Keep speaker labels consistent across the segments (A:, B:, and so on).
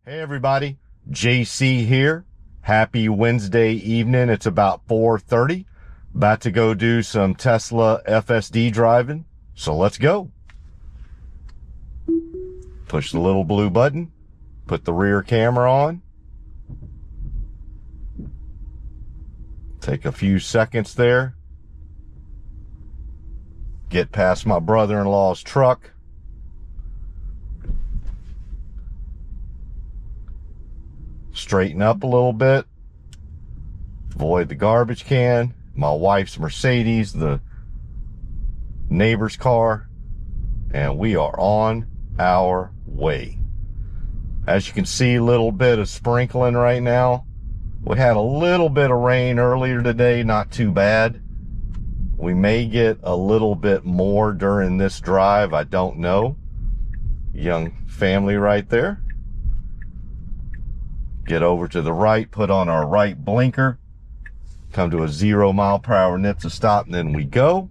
A: Hey everybody, JC here. Happy Wednesday evening. It's about 4:30. About to go do some Tesla FSD driving. So let's go. Push the little blue button. Put the rear camera on. Take a few seconds there. Get past my brother-in-law's truck. Straighten up a little bit. Avoid the garbage can. My wife's Mercedes, the neighbor's car. And we are on our way. As you can see, a little bit of sprinkling right now. We had a little bit of rain earlier today, not too bad. We may get a little bit more during this drive, I don't know. Young family right there. Get over to the right, put on our right blinker, come to a 0 mile per hour NHTSA stop, and then we go.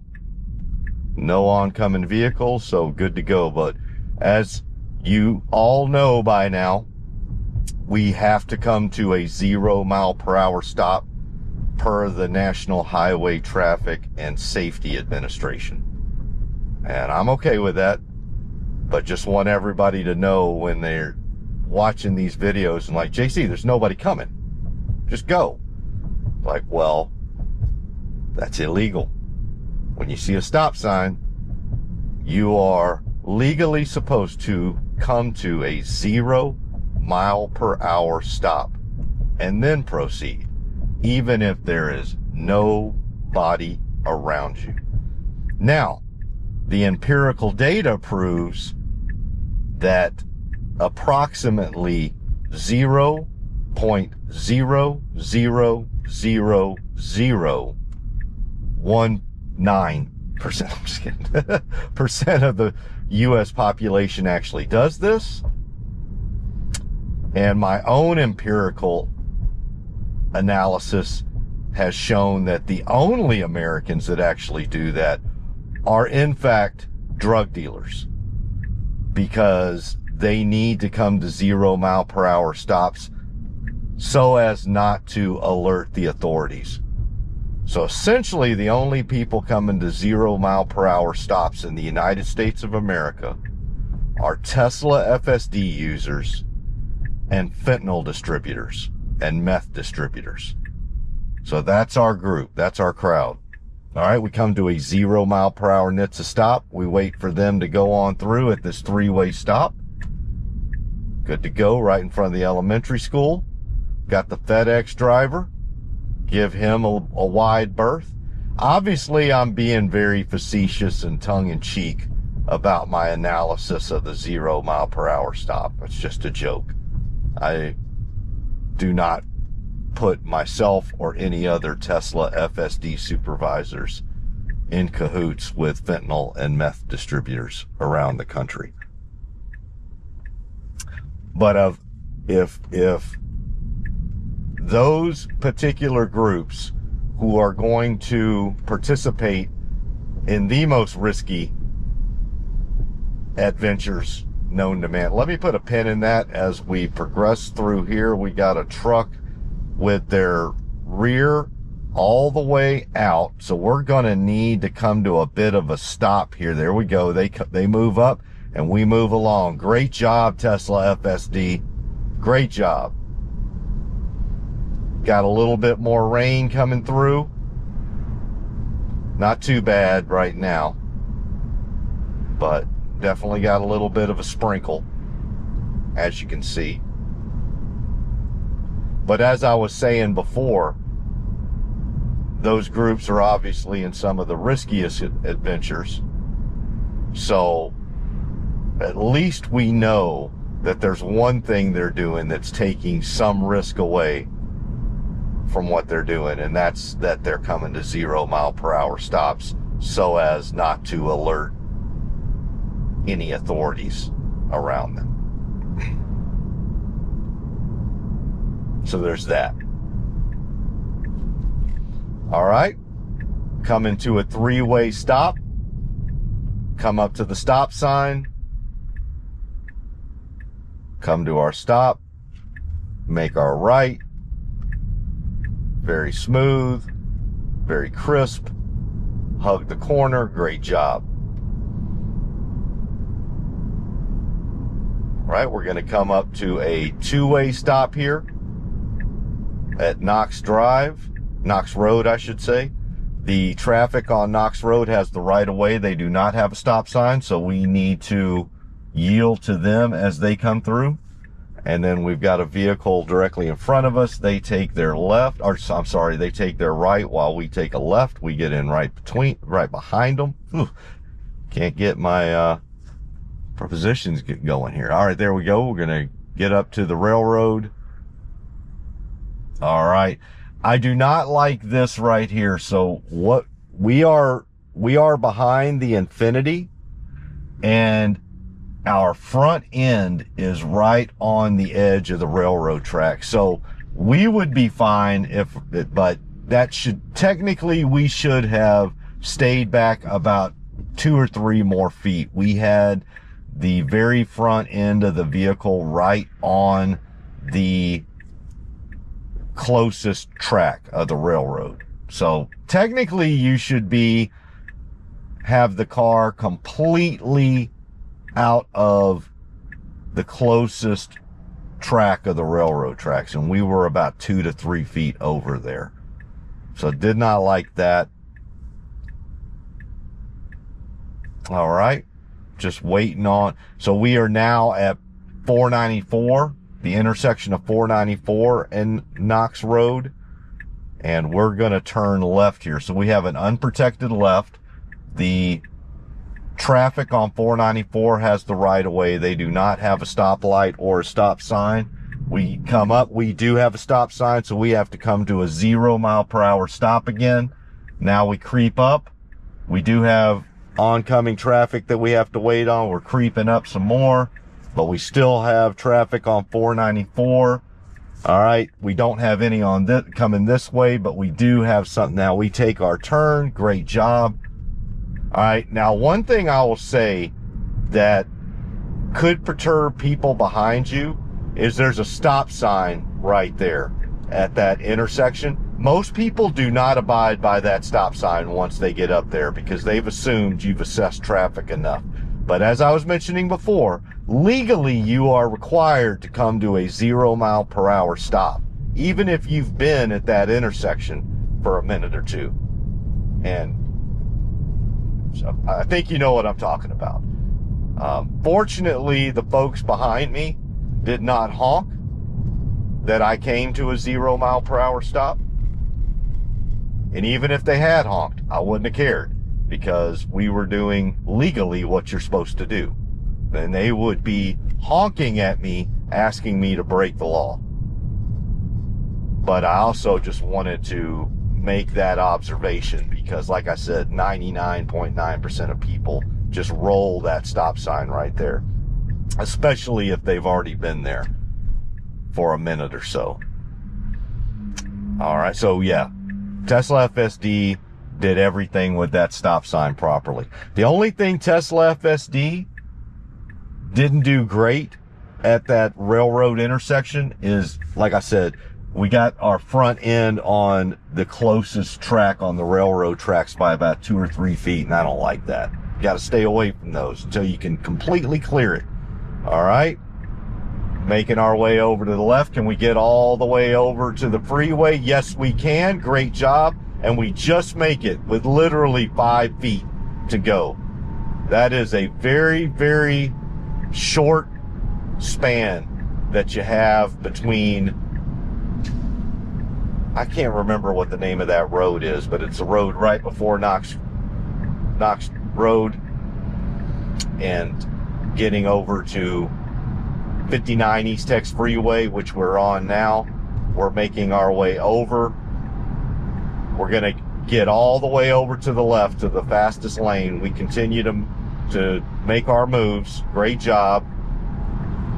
A: No oncoming vehicles, so good to go. But as you all know by now, we have to come to a 0 mile per hour stop per the National Highway Traffic and Safety Administration. And I'm okay with that, but just want everybody to know when they're watching these videos and like, JC, there's nobody coming, just go. Like, well, that's illegal. When you see a stop sign, you are legally supposed to come to a 0 mile per hour stop and then proceed, even if there is nobody around you. Now, the empirical data proves that approximately 0.00019%, I'm just kidding, percent of the U.S. population actually does this. And my own empirical analysis has shown that the only Americans that actually do that are in fact drug dealers, because they need to come to 0 mile per hour stops so as not to alert the authorities. So essentially, the only people coming to 0 mile per hour stops in the United States of America are Tesla FSD users and fentanyl distributors and meth distributors. So that's our group. That's our crowd. All right, we come to a 0 mile per hour NHTSA stop. We wait for them to go on through at this 3-way stop. Good to go, right in front of the elementary school. Got the FedEx driver. Give him a wide berth. Obviously, I'm being very facetious and tongue-in-cheek about my analysis of the 0 mile per hour stop. It's just a joke. I do not put myself or any other Tesla FSD supervisors in cahoots with fentanyl and meth distributors around the country. But if those particular groups who are going to participate in the most risky adventures known to man, let me put a pin in that as we progress through here. We got a truck with their rear all the way out, so we're going to need to come to a bit of a stop here. There we go. They move up and we move along. Great job, Tesla FSD. Great job. Got a little bit more rain coming through. Not too bad right now, but definitely got a little bit of a sprinkle, as you can see. But as I was saying before, those groups are obviously in some of the riskiest adventures. So at least we know that there's one thing they're doing that's taking some risk away from what they're doing, and that's that they're coming to 0 mile per hour stops so as not to alert any authorities around them. So there's that. All right, coming to a 3-way stop. Come up to the stop sign. Come to our stop. make our right. Very smooth, very crisp. Hug the corner, great job. All right, we're gonna come up to a two-way stop here at Knox Road, I should say. The traffic on Knox Road has the right of way. They do not have a stop sign, so we need to yield to them as they come through. And then we've got a vehicle directly in front of us. They take their left, or I'm sorry, they take their right while we take a left. We get in right behind them. Whew. Can't get my prepositions going here. All right, there we go. We're going to get up to the railroad. All right. I do not like this right here. So what we are behind the Infinity, and our front end is right on the edge of the railroad track. So we would be fine but that technically we should have stayed back about 2 or 3 more feet. We had the very front end of the vehicle right on the closest track of the railroad. So technically you should have the car completely out of the closest track of the railroad tracks, and we were about 2 to 3 feet over there. So did not like that. All right, just waiting on. So we are now at 494, the intersection of 494 and Knox Road, and we're going to turn left here. So we have an unprotected left. The traffic on 494 has the right of way. They do not have a stoplight or a stop sign. We come up, we do have a stop sign, so we have to come to a 0 mile per hour stop again. Now we creep up. We do have oncoming traffic that we have to wait on. We're creeping up some more, but we still have traffic on 494. All right, we don't have any on this coming this way, but we do have something. Now we take our turn. Great job. All right, now one thing I will say that could perturb people behind you is there's a stop sign right there at that intersection. Most people do not abide by that stop sign once they get up there because they've assumed you've assessed traffic enough. But as I was mentioning before, legally you are required to come to a 0 mile per hour stop, even if you've been at that intersection for a minute or two. And so I think you know what I'm talking about. Fortunately, the folks behind me did not honk that I came to a 0 mile per hour stop. And even if they had honked, I wouldn't have cared because we were doing legally what you're supposed to do. Then they would be honking at me, asking me to break the law. But I also just wanted to make that observation because, like I said, 99.9% of people just roll that stop sign right there, especially if they've already been there for a minute or so. All right, so yeah, Tesla FSD did everything with that stop sign properly. The only thing Tesla FSD didn't do great at that railroad intersection is, like I said, we got our front end on the closest track on the railroad tracks by about 2 or 3 feet, and I don't like that. You got to stay away from those until you can completely clear it. All right, making our way over to the left. Can we get all the way over to the freeway? Yes, we can. Great job. And we just make it with literally 5 feet to go. That is a very, very short span that you have between, I can't remember what the name of that road is, but it's a road right before Knox Road and getting over to 59 East Tex Freeway, which we're on now. We're making our way over. We're going to get all the way over to the left to the fastest lane. We continue to make our moves. Great job.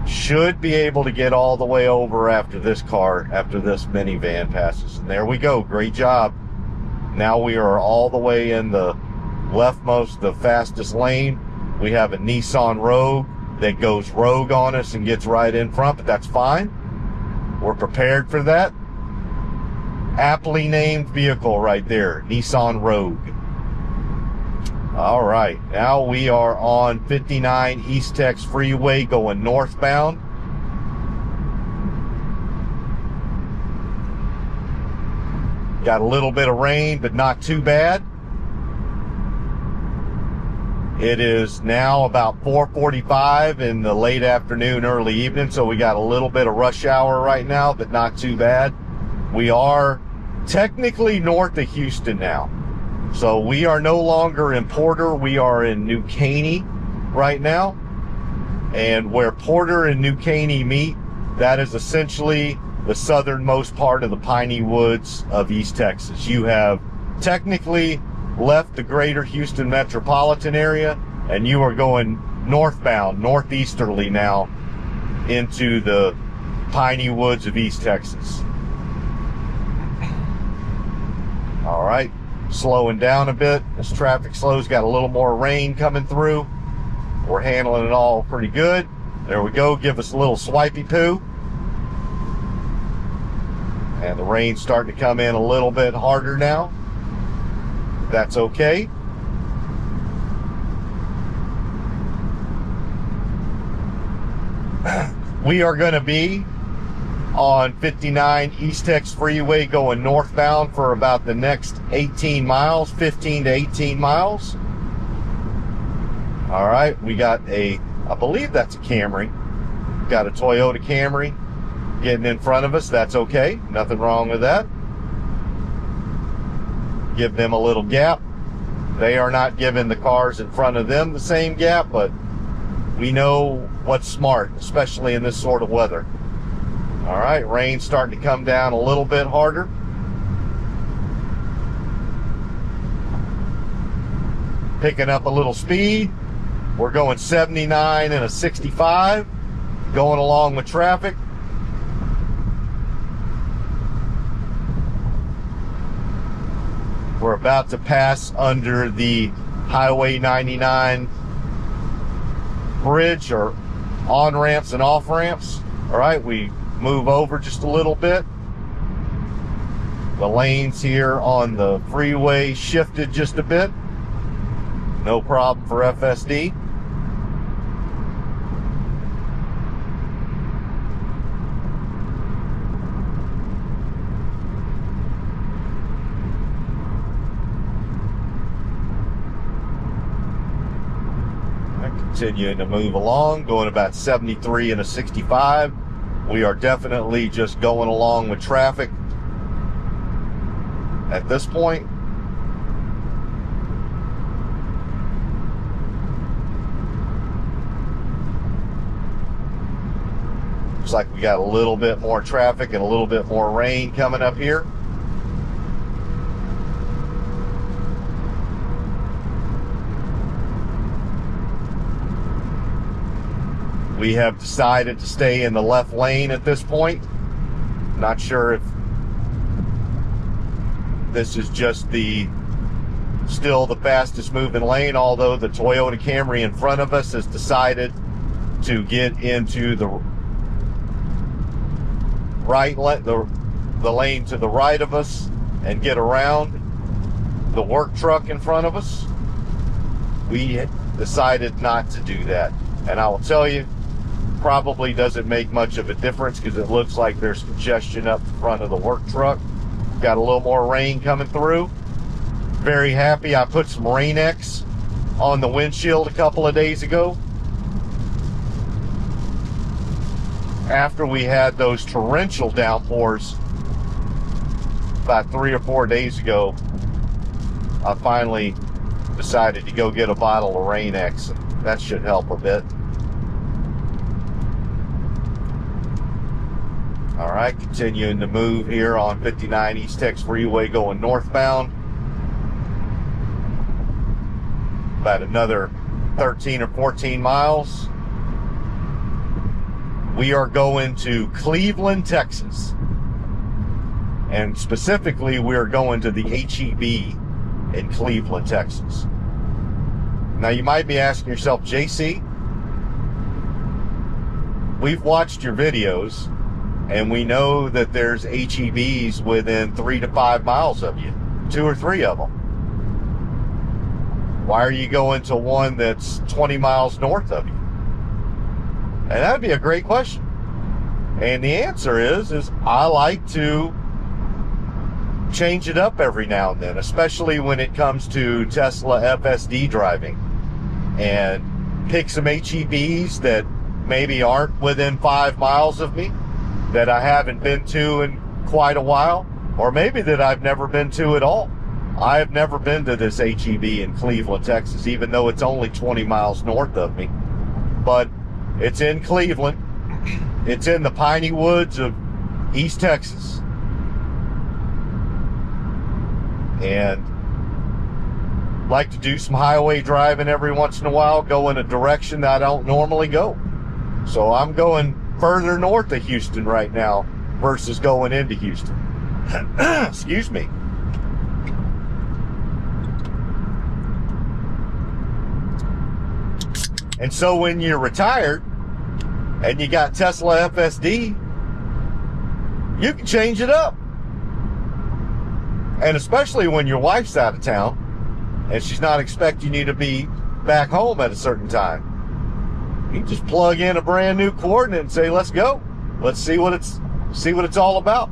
A: Should be able to get all the way over after this minivan passes. And there we go. Great job. Now we are all the way in the leftmost, the fastest lane. We have a Nissan Rogue that goes rogue on us and gets right in front, but that's fine. We're prepared for that. Aptly named vehicle right there, Nissan Rogue. All right, now we are on 59 East Tex Freeway going northbound. Got a little bit of rain, but not too bad. It is now about 4:45 in the late afternoon, early evening, so we got a little bit of rush hour right now, but not too bad. We are technically north of Houston now. So we are no longer in Porter, we are in New Caney right now. And where Porter and New Caney meet, that is essentially the southernmost part of the piney woods of East Texas. You have technically left the greater Houston metropolitan area, and you are going northbound, northeasterly now, into the piney woods of East Texas. All right, slowing down a bit. This traffic slow's got a little more rain coming through. We're handling it all pretty good. There we go, give us a little swipey poo. And the rain's starting to come in a little bit harder now. That's okay. We are going to be on 59 East Tex Freeway going northbound for about the next 18 miles, 15 to 18 miles. All right, we got I believe that's a Camry. Got a Toyota Camry getting in front of us. That's okay, nothing wrong with that. Give them a little gap. They are not giving the cars in front of them the same gap, but we know what's smart, especially in this sort of weather. All right, rain's starting to come down a little bit harder. Picking up a little speed. We're going 79 and a 65, going along with traffic. We're about to pass under the Highway 99 bridge, or on-ramps and off-ramps. All right, we move over just a little bit. The lanes here on the freeway shifted just a bit. No problem for FSD. Continuing to move along, going about 73 and a 65. We are definitely just going along with traffic at this point. Looks like we got a little bit more traffic and a little bit more rain coming up here. We have decided to stay in the left lane at this point. Not sure if this is just still the fastest moving lane, although the Toyota Camry in front of us has decided to get into the lane to the right of us and get around the work truck in front of us. We decided not to do that, and I will tell you, probably doesn't make much of a difference because it looks like there's congestion up the front of the work truck. Got a little more rain coming through. Very happy I put some Rain-X on the windshield a couple of days ago. After we had those torrential downpours about 3 or 4 days ago, I finally decided to go get a bottle of Rain-X. That should help a bit. All right, continuing to move here on 59 East Tex Freeway going northbound. About another 13 or 14 miles. We are going to Cleveland, Texas. And specifically, we're going to the HEB in Cleveland, Texas. Now, you might be asking yourself, JC, we've watched your videos. And we know that there's HEBs within 3 to 5 miles of you, 2 or 3 of them. Why are you going to one that's 20 miles north of you? And that'd be a great question. And the answer is I like to change it up every now and then, especially when it comes to Tesla FSD driving, and pick some HEBs that maybe aren't within 5 miles of me, that I haven't been to in quite a while, or maybe that I've never been to at all. I have never been to this HEB in Cleveland, Texas, even though it's only 20 miles north of me. But it's in Cleveland. It's in the piney woods of East Texas. And like to do some highway driving every once in a while, go in a direction that I don't normally go. So I'm going further north of Houston right now versus going into Houston. Excuse me. And so when you're retired and you got Tesla FSD, you can change it up. And especially when your wife's out of town and she's not expecting you to be back home at a certain time. You can just plug in a brand new coordinate and say, let's go. Let's see what it's all about.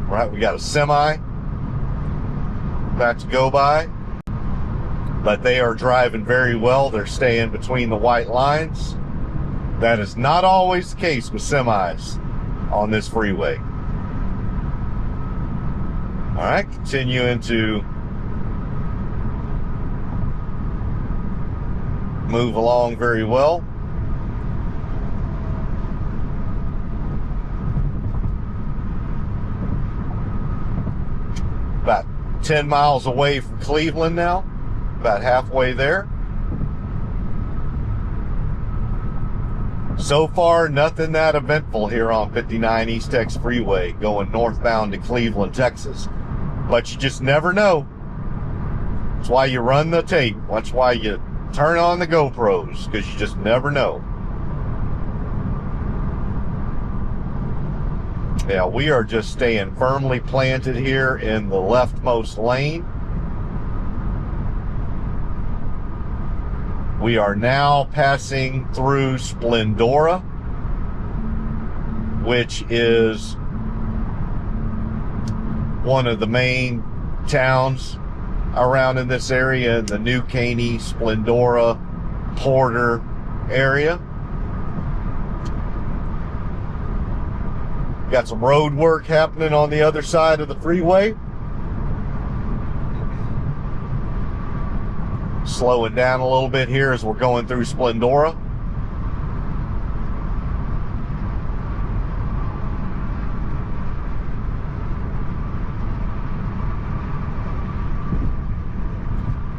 A: Right, we got a semi about to go by, but they are driving very well. They're staying between the white lines. That is not always the case with semis on this freeway. All right, continuing to move along very well. About 10 miles away from Cleveland now, about halfway there. So far, nothing that eventful here on 59 East Tex Freeway going northbound to Cleveland, Texas. But you just never know. That's why you run the tape. That's why you turn on the GoPros, because you just never know. Yeah, we are just staying firmly planted here in the leftmost lane. We are now passing through Splendora, which is one of the main towns around in this area, in the New Caney, Splendora, Porter area. Got some road work happening on the other side of the freeway. Slowing down a little bit here as we're going through Splendora.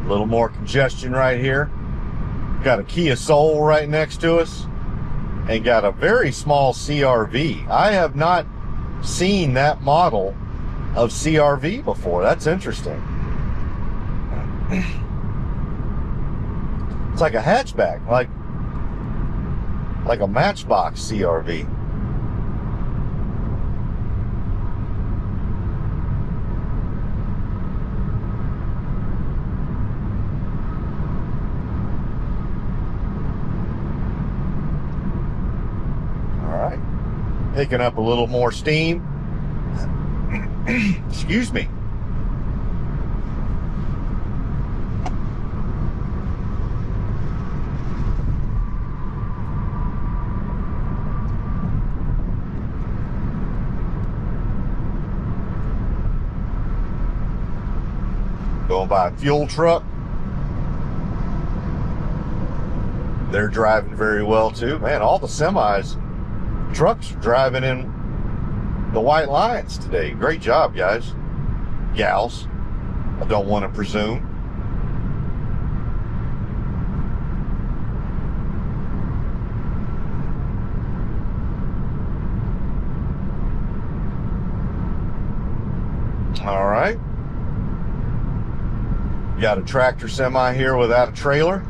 A: A little more congestion right here. Got a Kia Soul right next to us. And got a very small CRV. I have not seen that model of CRV before. That's interesting. It's like a hatchback, like a Matchbox CRV. Picking up a little more steam. Excuse me. Going by a fuel truck. They're driving very well too. Man, all the semis, trucks are driving in the white lines today. Great job, guys. Gals. I don't want to presume. All right. Got a tractor semi here without a trailer.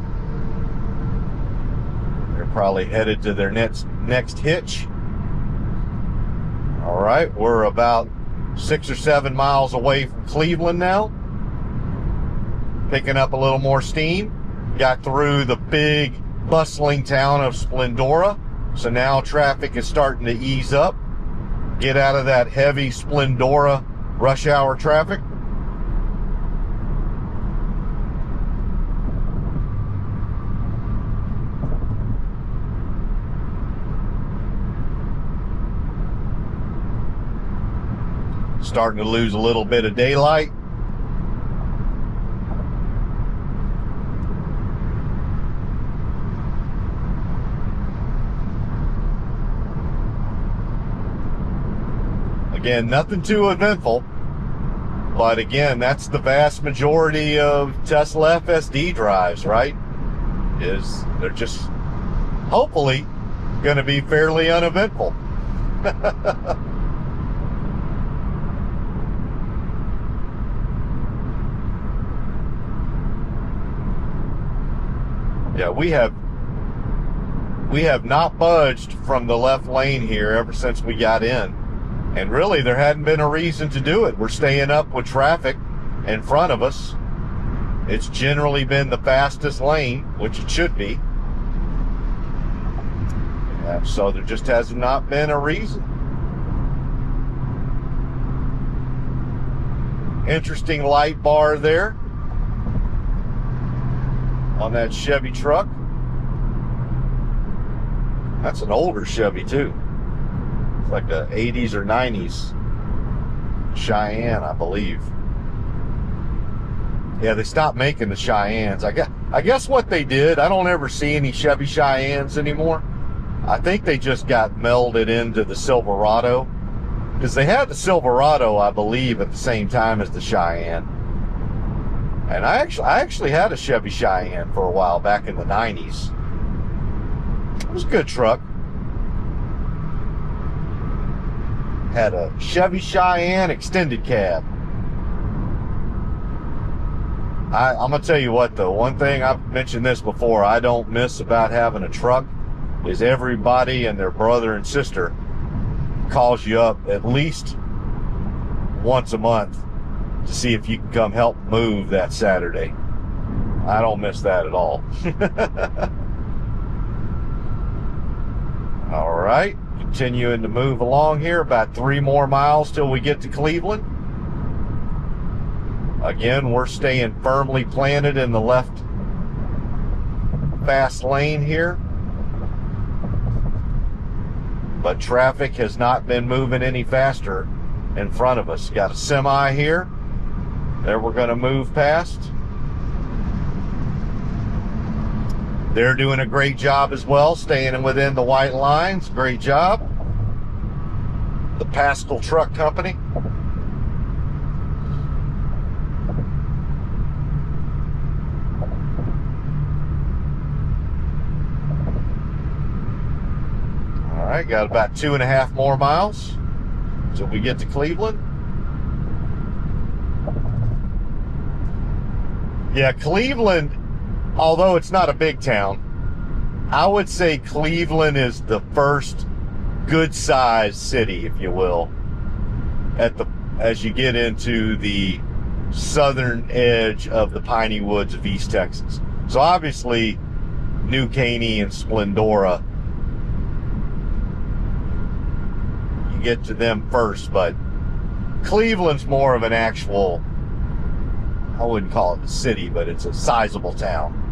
A: They're probably headed to their next hitch. All right, we're about 6 or 7 miles away from Cleveland now. Picking up a little more steam. Got through the big bustling town of Splendora. So now traffic is starting to ease up. Get out of that heavy Splendora rush hour traffic. Starting to lose a little bit of daylight. Again, nothing too eventful, but again, that's the vast majority of Tesla FSD drives, right? They're just hopefully going to be fairly uneventful. Yeah, we have not budged from the left lane here ever since we got in. And really, there hadn't been a reason to do it. We're staying up with traffic in front of us. It's generally been the fastest lane, which it should be. Yeah, so there just has not been a reason. Interesting light bar there on that Chevy truck. That's an older Chevy too. It's like a 80s or 90s Cheyenne, I believe. Yeah, they stopped making the Cheyennes. I guess what they did, I don't ever see any Chevy Cheyennes anymore. I think they just got melded into the Silverado, because they had the Silverado, I believe, at the same time as the Cheyenne. And I actually had a Chevy Cheyenne for a while back in the 90s. It was a good truck. Had a Chevy Cheyenne extended cab. I'm going to tell you what, though. One thing, I've mentioned this before, I don't miss about having a truck is everybody and their brother and sister calls you up at least once a month to see if you can come help move that Saturday. I don't miss that at all. All right, continuing to move along here, about 3 more miles till we get to Cleveland. Again, we're staying firmly planted in the left fast lane here. But traffic has not been moving any faster in front of us. Got a semi here that we're going to move past. They're doing a great job as well, staying within the white lines. Great job. The Pascal Truck Company. All right, got about 2.5 more miles till we get to Cleveland. Yeah, Cleveland, although it's not a big town, I would say Cleveland is the first good-sized city, if you will, as you get into the southern edge of the piney woods of East Texas. So obviously, New Caney and Splendora, you get to them first, but Cleveland's more of an actual, I wouldn't call it a city, but it's a sizable town.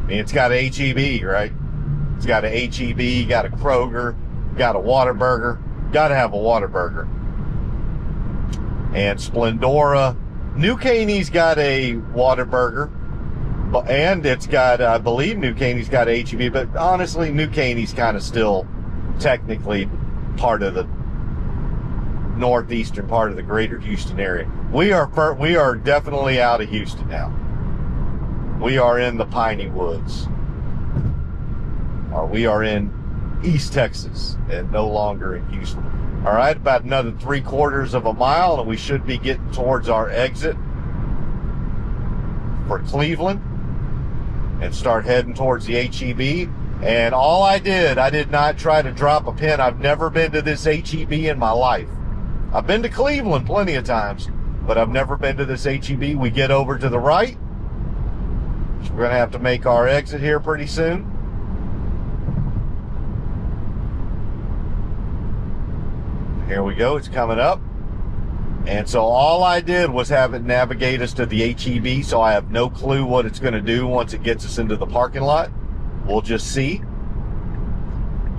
A: I mean, it's got a H-E-B, right? It's got a H-E-B, got a Kroger, got a Whataburger. Got to have a Whataburger. And Splendora, New Caney's got a Whataburger, and it's got, I believe New Caney's got H-E-B, but honestly, New Caney's kind of still technically part of the northeastern part of the greater Houston area. We are definitely out of Houston now. We are in the piney woods. Or we are in East Texas and no longer in Houston. All right, about another 3/4 of a mile, and we should be getting towards our exit for Cleveland and start heading towards the HEB. And all I did not try to drop a pin. I've never been to this HEB in my life. I've been to Cleveland plenty of times, but I've never been to this HEB. We get over to the right. So we're going to have to make our exit here pretty soon. Here we go. It's coming up. And so all I did was have it navigate us to the HEB, so I have no clue what it's going to do once it gets us into the parking lot. We'll just see.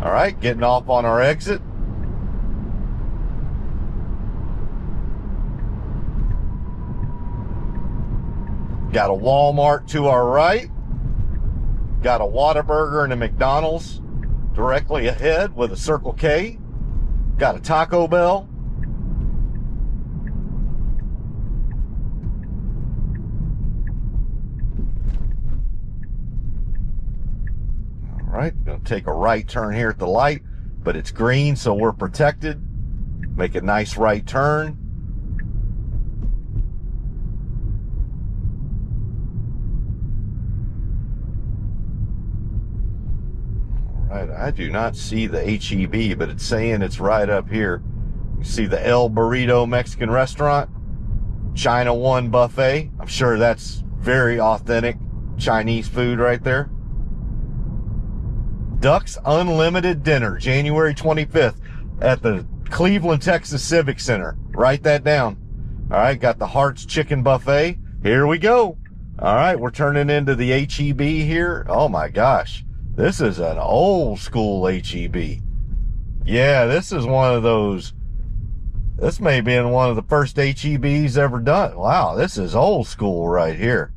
A: All right, getting off on our exit. Got a Walmart to our right. Got a Whataburger and a McDonald's directly ahead with a Circle K. Got a Taco Bell. All right, gonna take a right turn here at the light, but it's green, so we're protected. Make a nice right turn. Right, I do not see the HEB, but it's saying it's right up here. You see the El Burrito Mexican restaurant, China One buffet. I'm sure that's very authentic Chinese food right there. Duck's Unlimited Dinner, January 25th at the Cleveland, Texas Civic Center. Write that down. All right, got the Hart's Chicken Buffet. Here we go. All right, we're turning into the HEB here. Oh my gosh. This is an old school HEB. Yeah, this is one of those. This may have been one of the first HEBs ever done. Wow, this is old school right here.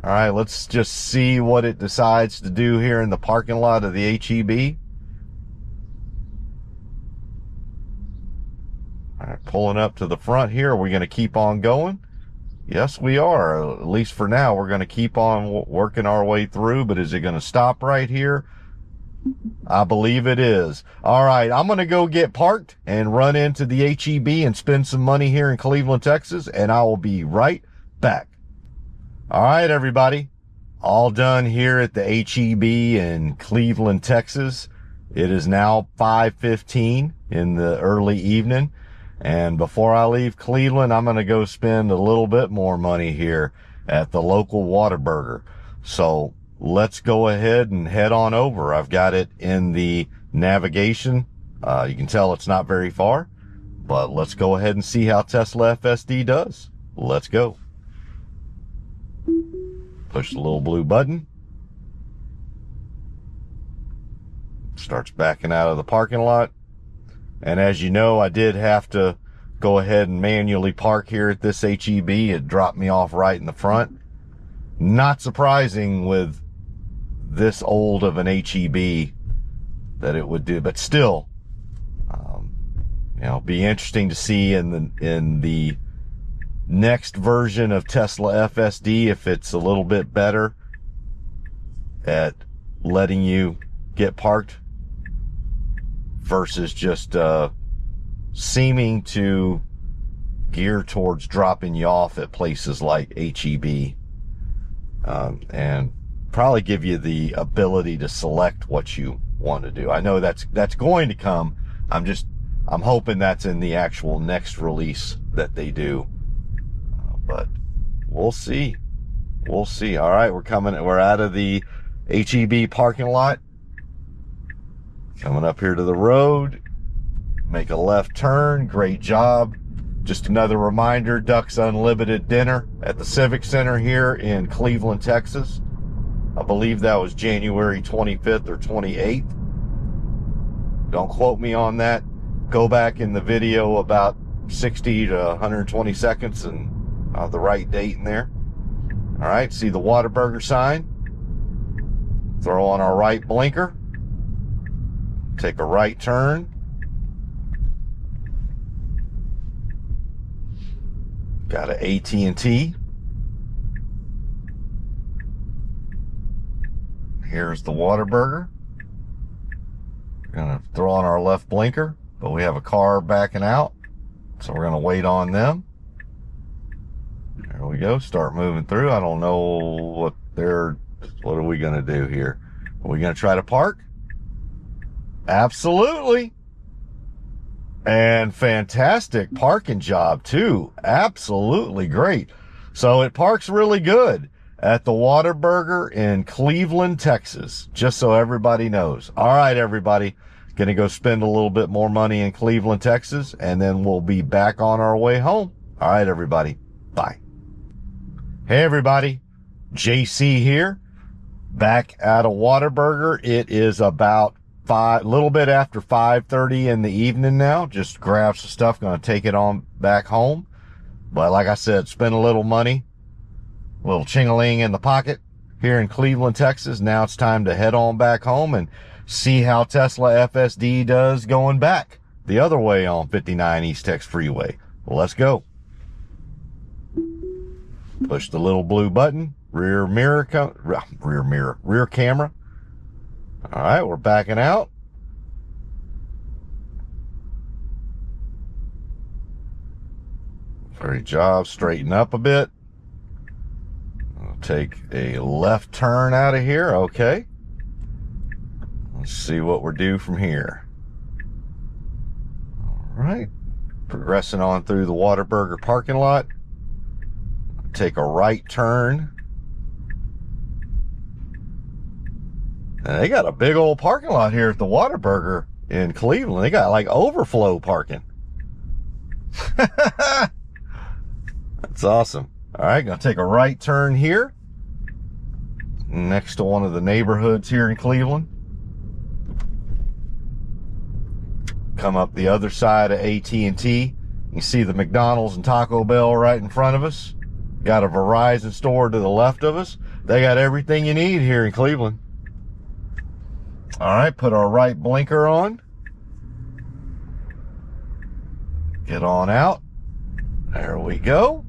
A: All right, let's just see what it decides to do here in the parking lot of the HEB. All right, pulling up to the front here. Are we going to keep on going? Yes, we are. At least for now, we're going to keep on working our way through, but is it going to stop right here? I believe it is. All right, I'm going to go get parked and run into the HEB and spend some money here in Cleveland, Texas, and I will be right back. All right, everybody. All done here at the HEB in Cleveland, Texas. It is now 5:15 in the early evening. And before I leave Cleveland, I'm going to go spend a little bit more money here at the local Whataburger. So let's go ahead and head on over. I've got it in the navigation. You can tell it's not very far, but let's go ahead and see how Tesla FSD does. Let's go. Push the little blue button. Starts backing out of the parking lot. And as you know, I did have to go ahead and manually park here at this HEB. It dropped me off right in the front. Not surprising with this old of an HEB that it would do, but still, be interesting to see in the next version of Tesla FSD if it's a little bit better at letting you get parked versus just seeming to gear towards dropping you off at places like HEB, and probably give you the ability to select what you want to do. I know that's going to come. I'm hoping that's in the actual next release that they do, but we'll see. We'll see. All right, we're out of the HEB parking lot. Coming up here to the road, make a left turn. Great job. Just another reminder, Duck's Unlimited Dinner at the Civic Center here in Cleveland, Texas. I believe that was January 25th or 28th. Don't quote me on that. Go back in the video about 60 to 120 seconds and the right date in there. All right, see the Whataburger sign. Throw on our right blinker. Take a right turn. Got an AT&T. Here's the Whataburger. We're gonna throw on our left blinker. but we have a car backing out, so we're going to wait on them. There we go. Start moving through. I don't know what are we going to do here? Are we going to try to park? Absolutely. And fantastic parking job too. Absolutely great. So it parks really good at the Whataburger in Cleveland, Texas, just so everybody knows. All right, everybody, gonna go spend a little bit more money in Cleveland, Texas, and then we'll be back on our way home. All right, everybody, bye. Hey, everybody, JC here, back at a Whataburger. It is about a little bit after 5:30 in the evening now. Just grab some stuff, gonna take it on back home. But like I said, spend a little money, a little ching-a-ling in the pocket here in Cleveland, Texas. Now it's time to head on back home and see how Tesla FSD does going back the other way on 59 East Tex Freeway. Well, let's go. Push the little blue button, rear camera. All right, we're backing out. Great job. Straighten up a bit. I'll take a left turn out of here. Okay. Let's see what we're due from here. All right. Progressing on through the Whataburger parking lot. Take a right turn. And they got a big old parking lot here at the Whataburger in Cleveland. They got like overflow parking. That's awesome. All right, gonna take a right turn here next to one of the neighborhoods here in Cleveland. Come up the other side of AT&T. You see the McDonald's and Taco Bell right in front of us. Got a Verizon store to the left of us. They got everything you need here in Cleveland. All right, put our right blinker on. Get on out. There we go.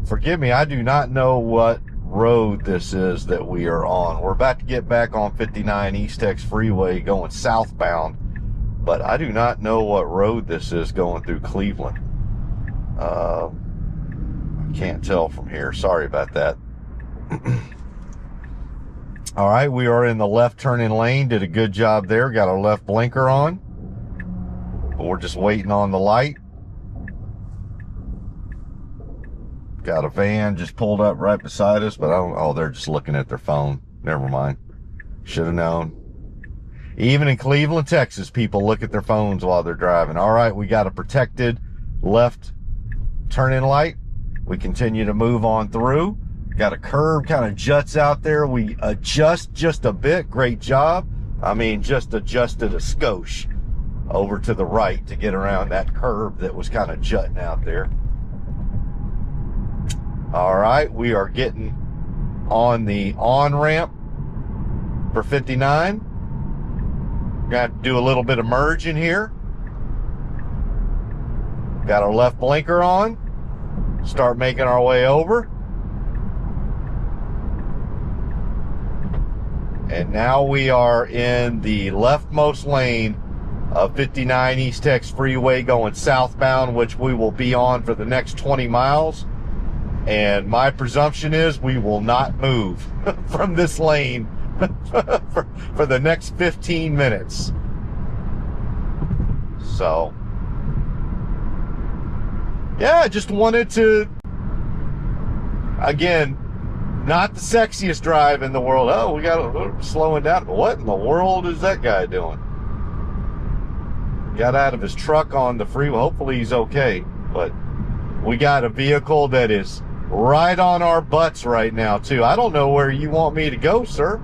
A: Forgive me, I do not know what road this is that we are on. We're about to get back on 59 East Tex Freeway going southbound, but I do not know what road this is going through Cleveland. I can't tell from here. Sorry about that. All right, we are in the left turning lane. Did a good job there. Got our left blinker on. But we're just waiting on the light. Got a van just pulled up right beside us, but I don't, oh, they're just looking at their phone. Never mind. Should have known. Even in Cleveland, Texas, people look at their phones while they're driving. All right, we got a protected left turn-in light. We continue to move on through. Got a curb kind of juts out there. We adjust just a bit. Great job. I mean, just adjusted a skosh over to the right to get around that curb that was kind of jutting out there. All right, we are getting on the on-ramp for 59. Got to do a little bit of merging here. Got our left blinker on. Start making our way over. And now we are in the leftmost lane of 59 East Tex Freeway going southbound, which we will be on for the next 20 miles. And my presumption is we will not move from this lane for the next 15 minutes. So, yeah, I just wanted to, again, not the sexiest drive in the world. Oh, we're slowing down. What in the world is that guy doing? Got out of his truck on the freeway. Hopefully he's okay. But we got a vehicle that is right on our butts right now, too. I don't know where you want me to go, sir.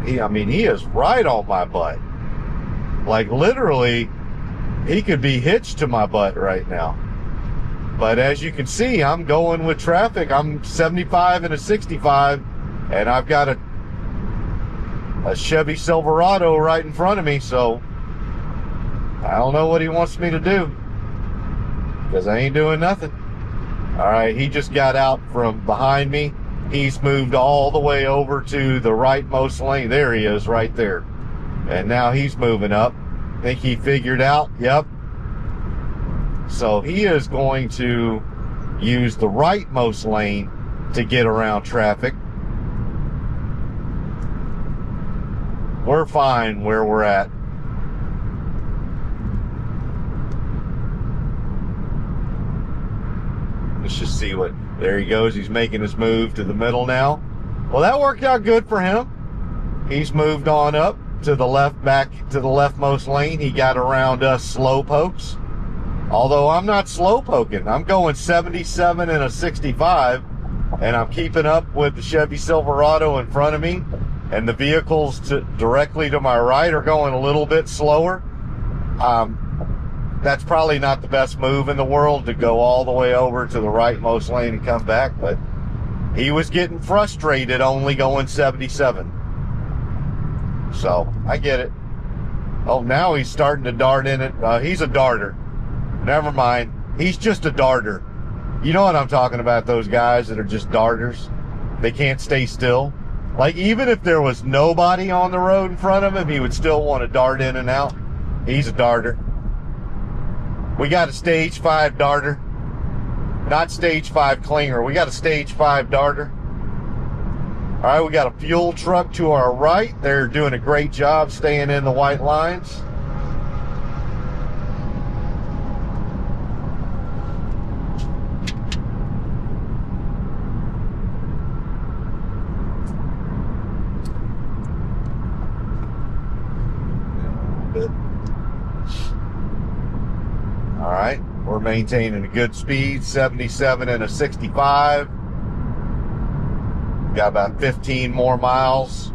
A: He is right on my butt. Like, literally, he could be hitched to my butt right now. But as you can see, I'm going with traffic. I'm 75 and a 65, and I've got a Chevy Silverado right in front of me, so I don't know what he wants me to do, because I ain't doing nothing. All right, he just got out from behind me He's moved all the way over to the rightmost lane. There he is right there. And now he's moving up. I think he figured out, yep. So he is going to use the rightmost lane to get around traffic. We're fine where we're at. Let's just see what, there he goes. He's making his move to the middle now. Well, that worked out good for him. He's moved on up to the left, back to the leftmost lane. He got around us slow pokes. Although I'm not slow poking. I'm going 77 and a 65, and I'm keeping up with the Chevy Silverado in front of me, and the vehicles directly to my right are going a little bit slower. That's probably not the best move in the world, to go all the way over to the rightmost lane and come back, but he was getting frustrated only going 77. So, I get it. Oh, now he's starting to dart in it. He's a darter. Never mind. He's just a darter. You know what I'm talking about, those guys that are just darters? They can't stay still. Like, even if there was nobody on the road in front of him, he would still want to dart in and out. He's a darter. We got a stage 5 darter. Not stage 5 clinger. We got a stage 5 darter. All right, we got a fuel truck to our right. They're doing a great job staying in the white lines. All right, we're maintaining a good speed, 77 and a 65. Got about 15 more miles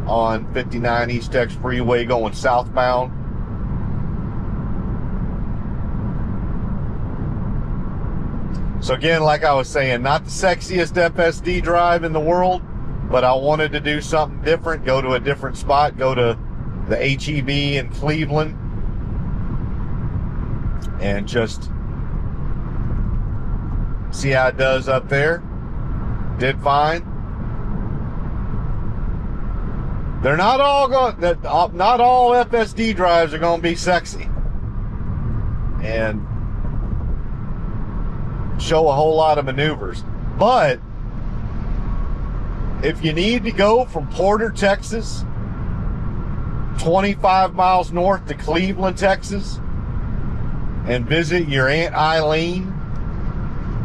A: on 59 East Tex Freeway going southbound. So again, like I was saying, not the sexiest FSD drive in the world, but I wanted to do something different, go to a different spot, go to the HEB in Cleveland, and just see how it does up there. Did fine. They're not all going. Not all FSD drives are going to be sexy and show a whole lot of maneuvers. But if you need to go from Porter, Texas, 25 miles north to Cleveland, Texas, and visit your Aunt Eileen.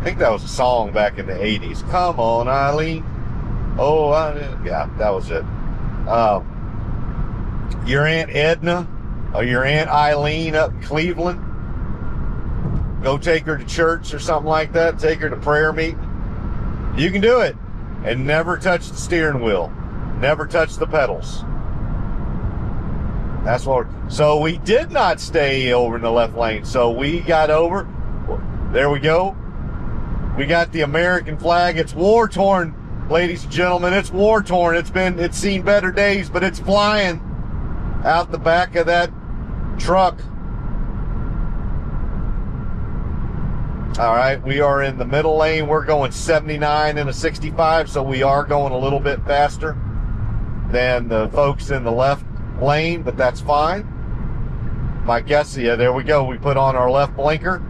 A: I think that was a song back in the 80s. Come on, Eileen. Oh, yeah, that was it. Your Aunt Edna or your Aunt Eileen up in Cleveland. Go take her to church or something like that. Take her to prayer meeting. You can do it. And never touch the steering wheel. Never touch the pedals. That's what. So we did not stay over in the left lane. So we got over. There we go. We got the American flag. It's war torn, ladies and gentlemen. It's war torn. It's seen better days, but it's flying out the back of that truck. All right, we are in the middle lane. We're going 79 and a 65, so we are going a little bit faster than the folks in the left lane, but that's fine. My guess, yeah, there we go. We put on our left blinker.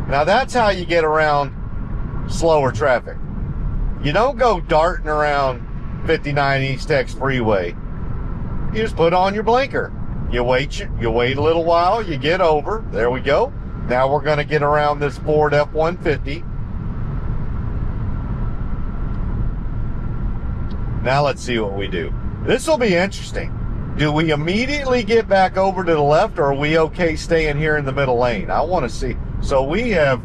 A: Now that's how you get around slower traffic. You don't go darting around 59 East Tex Freeway. You just put on your blinker. You wait a little while, you get over. There we go. Now we're going to get around this Ford F-150. Now let's see what we do. This will be interesting. Do we immediately get back over to the left, or are we okay staying here in the middle lane? I want to see. So we have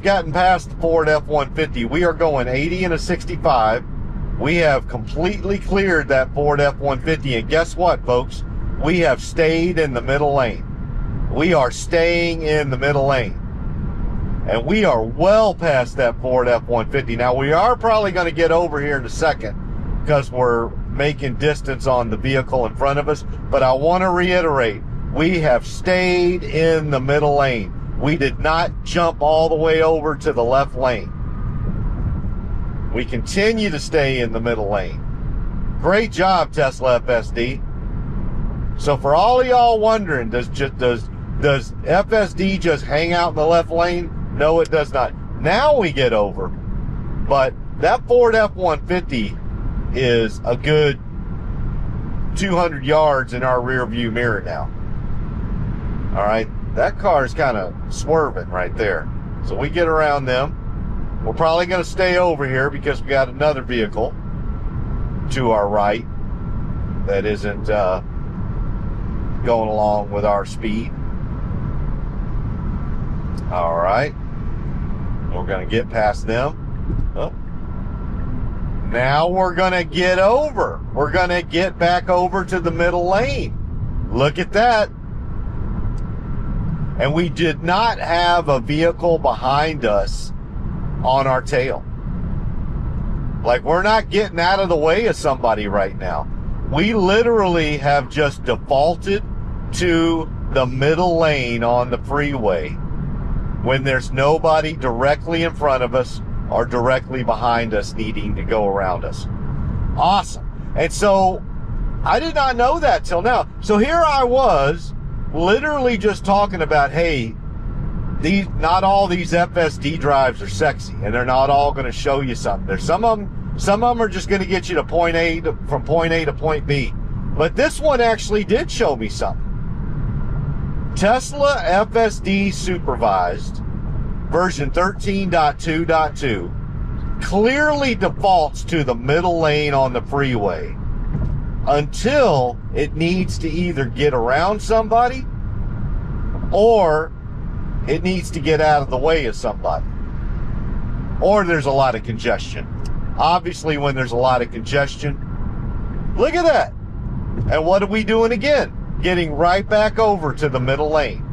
A: gotten past the Ford F-150. We are going 80 and a 65. We have completely cleared that Ford F-150, and guess what, folks? We have stayed in the middle lane. We are staying in the middle lane. And we are well past that Ford F-150. Now, we are probably going to get over here in a second because we're making distance on the vehicle in front of us. But I want to reiterate, we have stayed in the middle lane. We did not jump all the way over to the left lane. We continue to stay in the middle lane. Great job, Tesla FSD. So for all of y'all wondering, does FSD just hang out in the left lane? No, it does not. Now we get over. But that Ford F-150 is a good 200 yards in our rear view mirror now. All right, that car is kind of swerving right there. So we get around them. We're probably going to stay over here because we got another vehicle to our right that isn't going along with our speed. All right, we're going to get past them. Oh. Now we're going to get over. We're going to get back over to the middle lane. Look at that. And we did not have a vehicle behind us on our tail. Like, we're not getting out of the way of somebody right now. We literally have just defaulted to the middle lane on the freeway when there's nobody directly in front of us or directly behind us needing to go around us. Awesome. And so I did not know that till now. So here I was literally just talking about, hey, not all these FSD drives are sexy, and they're not all going to show you something. There's some of them are just going to get you to from point A to point B. But this one actually did show me something. Tesla FSD supervised version 13.2.2 clearly defaults to the middle lane on the freeway until it needs to either get around somebody or it needs to get out of the way of somebody, or there's a lot of congestion. Obviously, when there's a lot of congestion, look at that. And what are we doing again? Getting right back over to the middle lane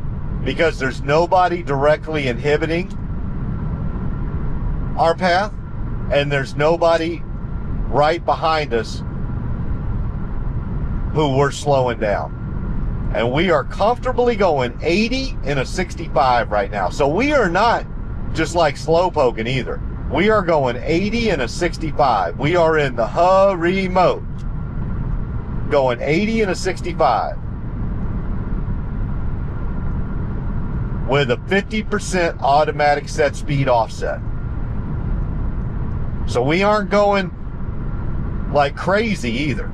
A: because there's nobody directly inhibiting our path, and there's nobody right behind us who we're slowing down. And we are comfortably going 80 in a 65 right now. So we are not just like slow poking either. We are going 80 in a 65. We are in the hurry mode. Going 80 in a 65. With a 50% automatic set speed offset. So we aren't going like crazy either.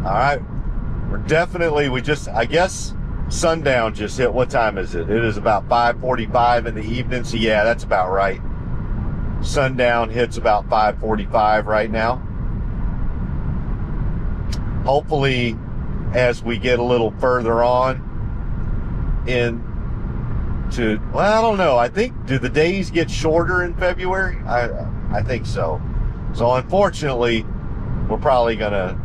A: All right, I guess sundown just hit. What time is it? It is about 5:45 in the evening. So yeah, that's about right. Sundown hits about 5:45 right now. Hopefully, as we get a little further on well, I don't know. I think, do the days get shorter in February? I think so. So unfortunately, we're probably gonna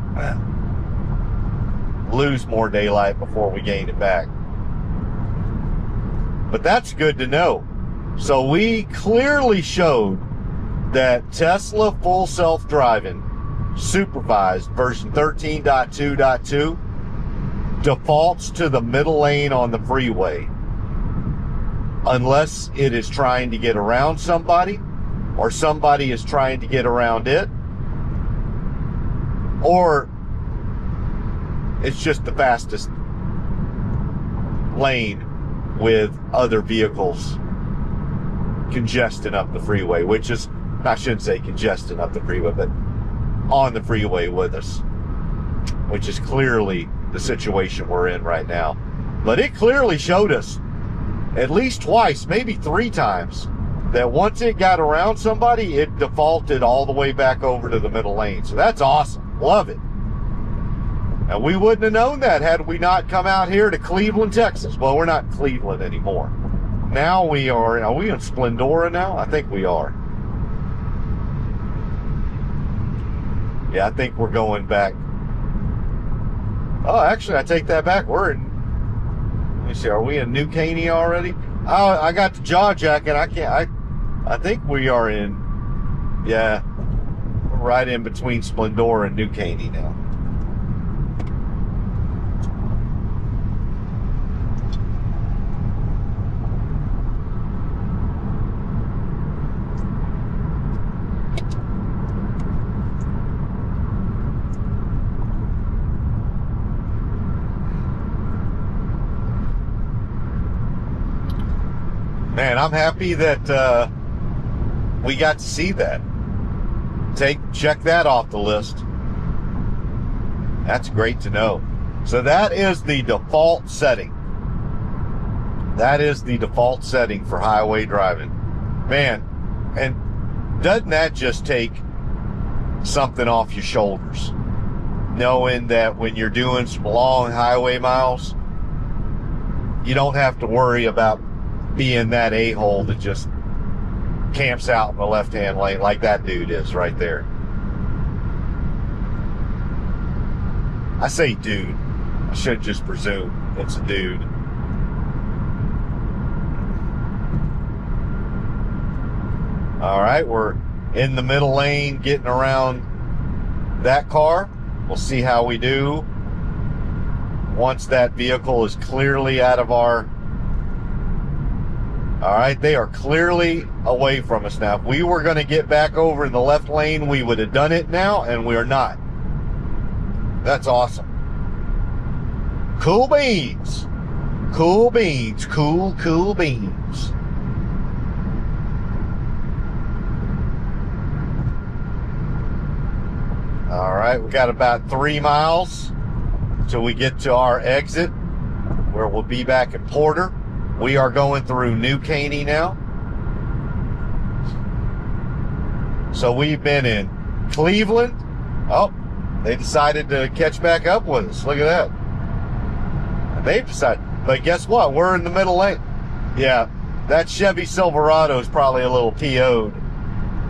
A: lose more daylight before we gain it back. But that's good to know. So we clearly showed that Tesla full self-driving supervised version 13.2.2 defaults to the middle lane on the freeway unless it is trying to get around somebody or somebody is trying to get around it, or it's just the fastest lane with other vehicles congesting up the freeway, which is, I shouldn't say congesting up the freeway, but on the freeway with us, which is clearly the situation we're in right now. But it clearly showed us at least twice, maybe 3 times, that once it got around somebody, it defaulted all the way back over to the middle lane. So that's awesome. Love it. And we wouldn't have known that had we not come out here to Cleveland, Texas. Well, we're not in Cleveland anymore. Now we are we in Splendora now? I think we are. Yeah, I think we're going back. Oh, actually, I take that back. We're in, let me see, are we in New Caney already? Oh, I got the jaw jacket. I think we are in, yeah, we're right in between Splendora and New Caney now. man, I'm happy that we got to see that. Check that off the list. That's great to know. So that is the default setting. That is the default setting for highway driving. Man, and doesn't that just take something off your shoulders? Knowing that when you're doing some long highway miles, you don't have to worry about being that a-hole that just camps out in the left-hand lane like that dude is right there. I say dude. I should just presume it's a dude. All right, we're in the middle lane getting around that car. We'll see how we do once that vehicle is clearly out of our... All right, they are clearly away from us now. If we were going to get back over in the left lane, we would have done it now, and we're not. That's awesome. Cool beans. Cool beans. Cool beans. All right, we got about 3 miles till we get to our exit where we'll be back in Porter. We are going through New Caney now. So we've been in Cleveland. Oh, they decided to catch back up with us. Look at that. They've decided. But guess what? We're in the middle lane. Yeah, that Chevy Silverado is probably a little PO'd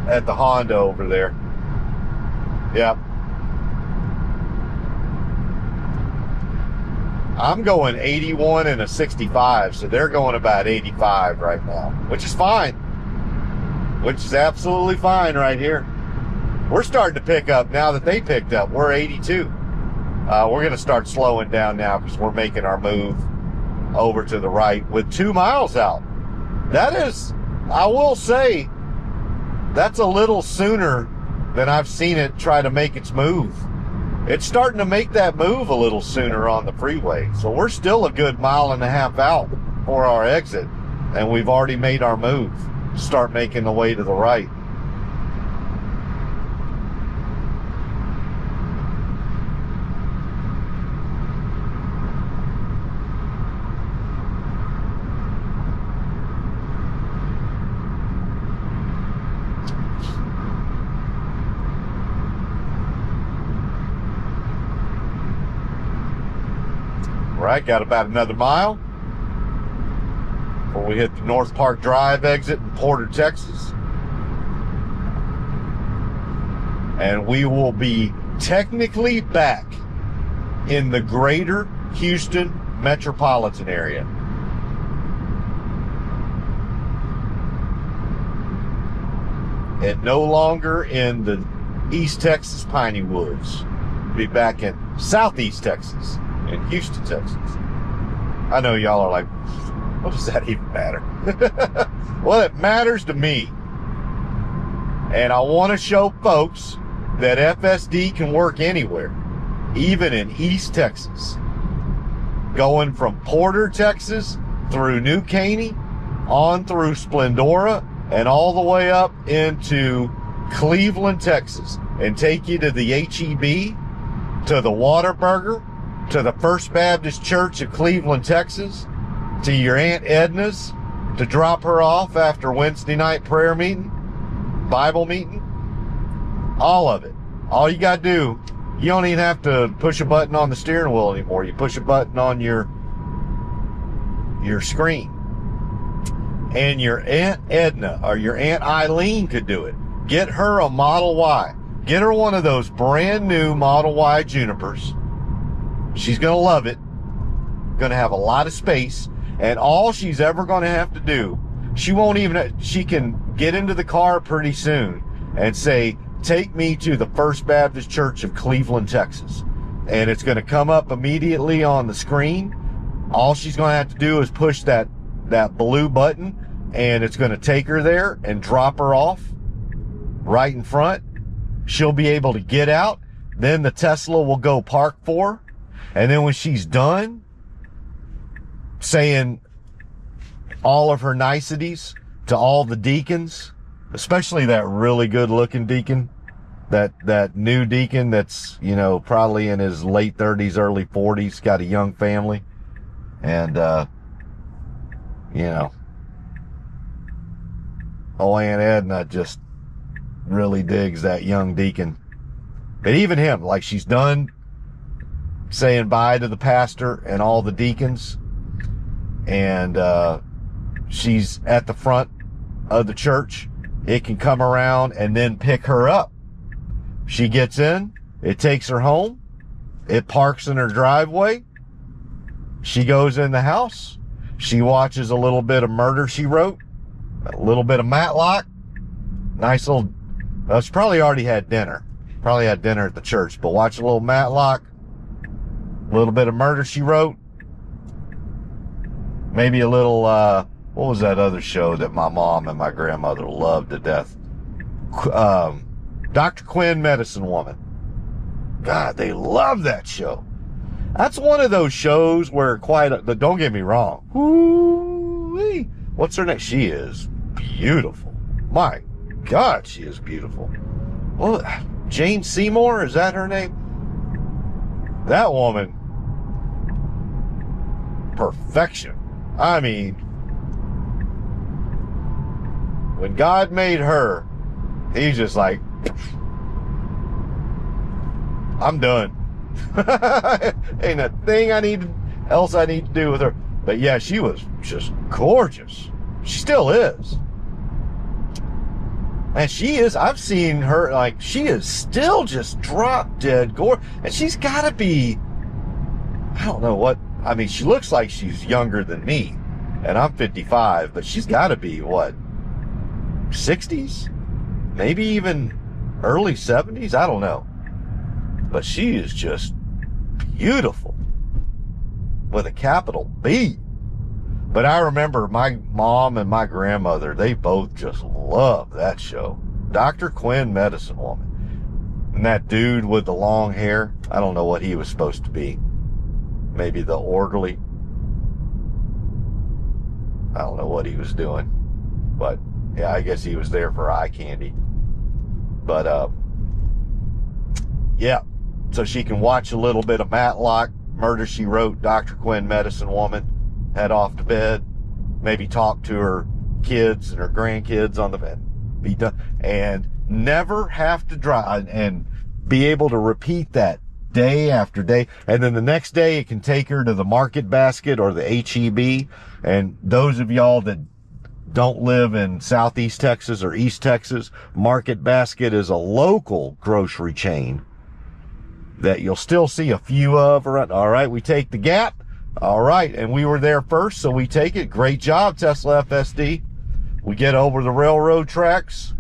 A: at the Honda over there. Yeah. I'm going 81 and a 65, so they're going about 85 right now, which is fine. Which is absolutely fine right here. We're starting to pick up now that they picked up. We're 82. We're going to start slowing down now because we're making our move over to the right with 2 miles out. That is, I will say, that's a little sooner than I've seen it try to make its move. It's starting to make that move a little sooner on the freeway. So we're still a good 1.5 miles out for our exit, and we've already made our move. Start making the way to the right. Right, got about another mile before we hit the North Park Drive exit in Porter, Texas. And we will be technically back in the greater Houston metropolitan area. And no longer in the East Texas Piney Woods. We'll be back in Southeast Texas. In Houston, Texas. I know y'all are like, what does that even matter? Well, it matters to me. And I want to show folks that FSD can work anywhere, even in East Texas. Going from Porter, Texas, through New Caney, on through Splendora, and all the way up into Cleveland, Texas, and take you to the HEB, to the Whataburger, to the First Baptist Church of Cleveland, Texas, to your Aunt Edna's, to drop her off after Wednesday night prayer meeting, Bible meeting, all of it. All you got to do, you don't even have to push a button on the steering wheel anymore. You push a button on your screen. And your Aunt Edna or your Aunt Eileen could do it. Get her a Model Y. Get her one of those brand new Model Y Junipers. She's going to love it. Going to have a lot of space. And all she's ever going to have to do, she can get into the car pretty soon and say, take me to the First Baptist Church of Cleveland, Texas. And it's going to come up immediately on the screen. All she's going to have to do is push that blue button, and it's going to take her there and drop her off right in front. She'll be able to get out. Then the Tesla will go park for her. And then when she's done saying, all of her niceties to all the deacons, especially that really good looking deacon, that new deacon that's, you know, probably in his late 30s, early 40s, got a young family. And, you know, old Aunt Edna just really digs that young deacon. But even him, like, she's done saying bye to the pastor and all the deacons, and she's at the front of the church. It can come around and then pick her up. She gets in, it takes her home, it parks in her driveway. She goes in the house, she watches a little bit of Murder, She Wrote, a little bit of Matlock, nice little, well, she probably already had dinner. Probably had dinner at the church, but watch a little Matlock, a little bit of Murder, She Wrote, maybe a little, what was that other show that my mom and my grandmother loved to death? Dr. Quinn, Medicine Woman. God, they love that show. That's one of those shows where don't get me wrong. Ooh-wee. What's her name? She is beautiful. My God, she is beautiful. Well, Jane Seymour, is that her name? That woman, perfection. I mean, when God made her, he's just like, I'm done. Ain't a thing else I need to do with her. But yeah, she was just gorgeous. She still is. And she is, I've seen her, like, she is still just drop dead gorgeous. And she's got to be, I don't know what, I mean, she looks like she's younger than me. And I'm 55, but she's got to be, what, 60s? Maybe even early 70s? I don't know. But she is just beautiful. With a capital B. But I remember my mom and my grandmother, they both just loved that show. Dr. Quinn, Medicine Woman. And that dude with the long hair, I don't know what he was supposed to be. Maybe the orderly. I don't know what he was doing. But, yeah, I guess he was there for eye candy. But, yeah. So she can watch a little bit of Matlock, Murder, She Wrote, Dr. Quinn, Medicine Woman, head off to bed, maybe talk to her kids and her grandkids on the bed, be done, and never have to drive, and be able to repeat that day after day. And then the next day it can take her to the Market Basket or the HEB. And those of y'all that don't live in Southeast Texas or East Texas, Market Basket is a local grocery chain that you'll still see a few of around. All right, we take the Gap. All right, and we were there first, so we take it. Great job, Tesla FSD. We get over the railroad tracks.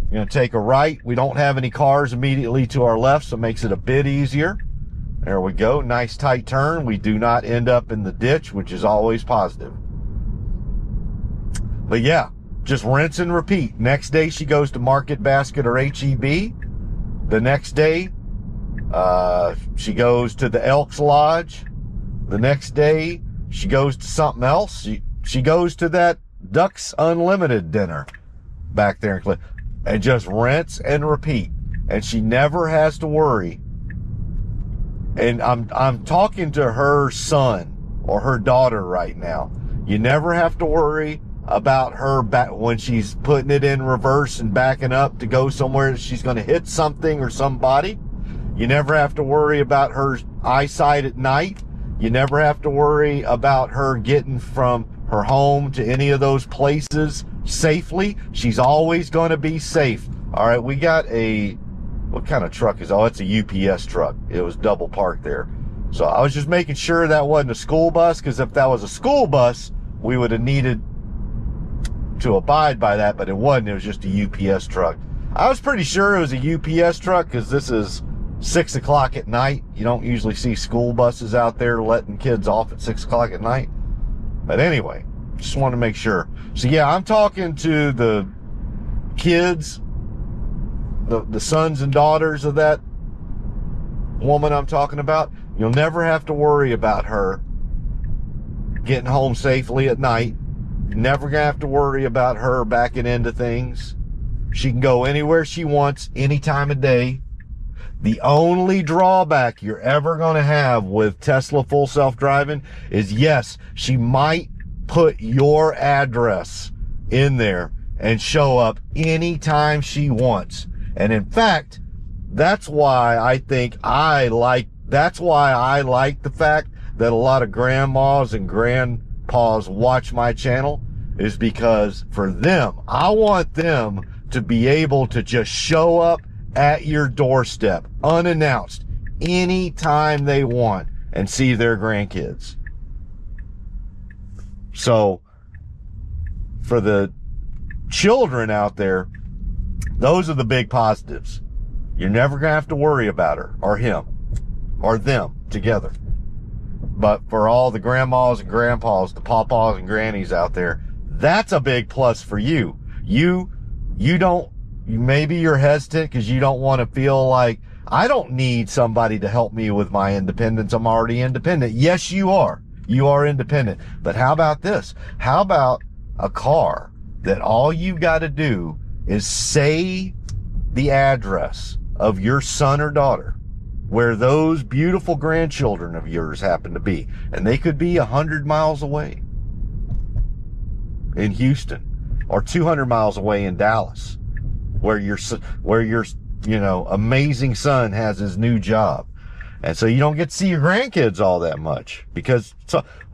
A: We're going to take a right. We don't have any cars immediately to our left, so it makes it a bit easier. There we go. Nice tight turn. We do not end up in the ditch, which is always positive. But yeah, just rinse and repeat. Next day, she goes to Market Basket or HEB. The next day, she goes to the Elks Lodge. The next day, she goes to something else. She goes to that Ducks Unlimited dinner back there in Clinton. And just rinse and repeat. And she never has to worry. And I'm talking to her son or her daughter right now. You never have to worry about her back when she's putting it in reverse and backing up to go somewhere she's going to hit something or somebody. You never have to worry about her eyesight at night. You never have to worry about her getting from her home to any of those places safely. She's always going to be safe. All right, we got what kind of truck is, oh, it's a UPS truck. It was double parked there. So I was just making sure that wasn't a school bus, because if that was a school bus, we would have needed to abide by that, but it wasn't. It was just a UPS truck. I was pretty sure it was a UPS truck because this is 6 o'clock at night. You don't usually see school buses out there letting kids off at 6 o'clock at night. But anyway, just want to make sure. So yeah, I'm talking to the kids, the sons and daughters of that woman I'm talking about. You'll never have to worry about her getting home safely at night, Never gonna have to worry about her backing into things. She can go anywhere she wants, any time of day. The only drawback you're ever going to have with Tesla full self-driving is, yes, she might put your address in there and show up anytime she wants. And in fact, that's why I like the fact that a lot of grandmas and grandpas watch my channel, is because for them, I want them to be able to just show up at your doorstep, unannounced, anytime they want, and see their grandkids. So, for the children out there, those are the big positives. You're never going to have to worry about her, or him, or them together. But for all the grandmas and grandpas, the papas and grannies out there, that's a big plus for you. You maybe you're hesitant because you don't want to feel like, I don't need somebody to help me with my independence. I'm already independent. Yes, you are. You are independent. But how about this? How about a car that all you got to do is say the address of your son or daughter, where those beautiful grandchildren of yours happen to be, and they could be 100 miles away in Houston, or 200 miles away in Dallas, where your amazing son has his new job. And so you don't get to see your grandkids all that much because,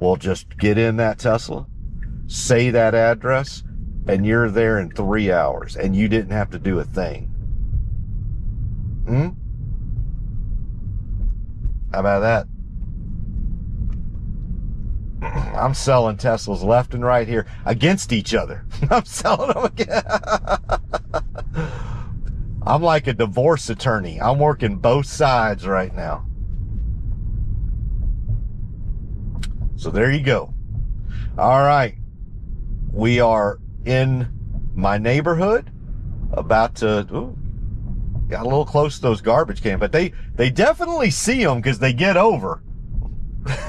A: well, just get in that Tesla, say that address, and you're there in 3 hours, and you didn't have to do a thing. How about that? I'm selling Teslas left and right here against each other. I'm selling them again. I'm like a divorce attorney. I'm working both sides right now. So there you go. All right. We are in my neighborhood, about to, got a little close to those garbage cans, but they definitely see them because they get over.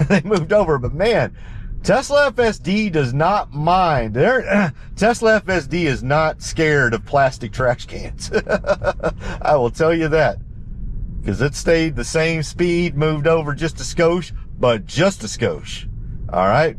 A: They moved over, but man, Tesla FSD does not mind. Tesla FSD is not scared of plastic trash cans. I will tell you that, because it stayed the same speed, moved over just a skosh, but just a skosh. All right.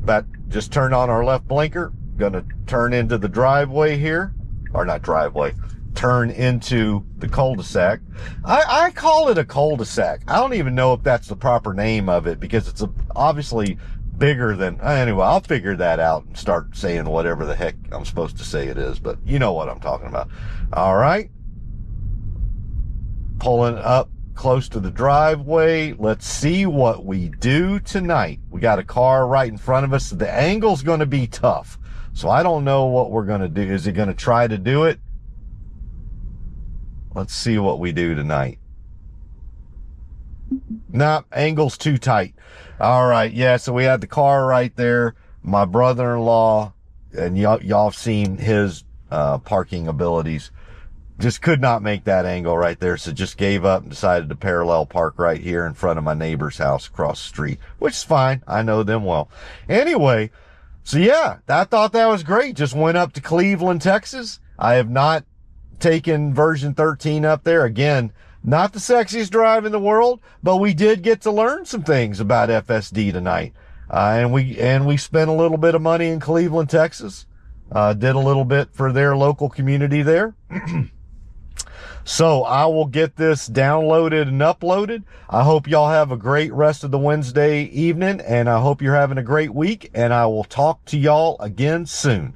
A: But just turned on our left blinker. Gonna turn into the driveway here, or not driveway, turn into the cul-de-sac. I call it a cul-de-sac. I don't even know if that's the proper name of it, because it's obviously bigger than, anyway, I'll figure that out and start saying whatever the heck I'm supposed to say it is, but you know what I'm talking about. All right. Pulling up close to the driveway. Let's see what we do tonight. We got a car right in front of us. The angle's going to be tough. So I don't know what we're going to do. Is it going to try to do it? Let's see what we do tonight. Nah, angle's too tight. All right. Yeah. So we had the car right there. My brother-in-law, and y'all have seen his parking abilities, just could not make that angle right there. So just gave up and decided to parallel park right here in front of my neighbor's house across the street, which is fine. I know them well. Anyway, so yeah, I thought that was great. Just went up to Cleveland, Texas. I have not taken version 13 up there. Again, not the sexiest drive in the world, but we did get to learn some things about FSD tonight. And we spent a little bit of money in Cleveland, Texas. Did a little bit for their local community there. So I will get this downloaded and uploaded. I hope y'all have a great rest of the Wednesday evening, and I hope you're having a great week, and I will talk to y'all again soon.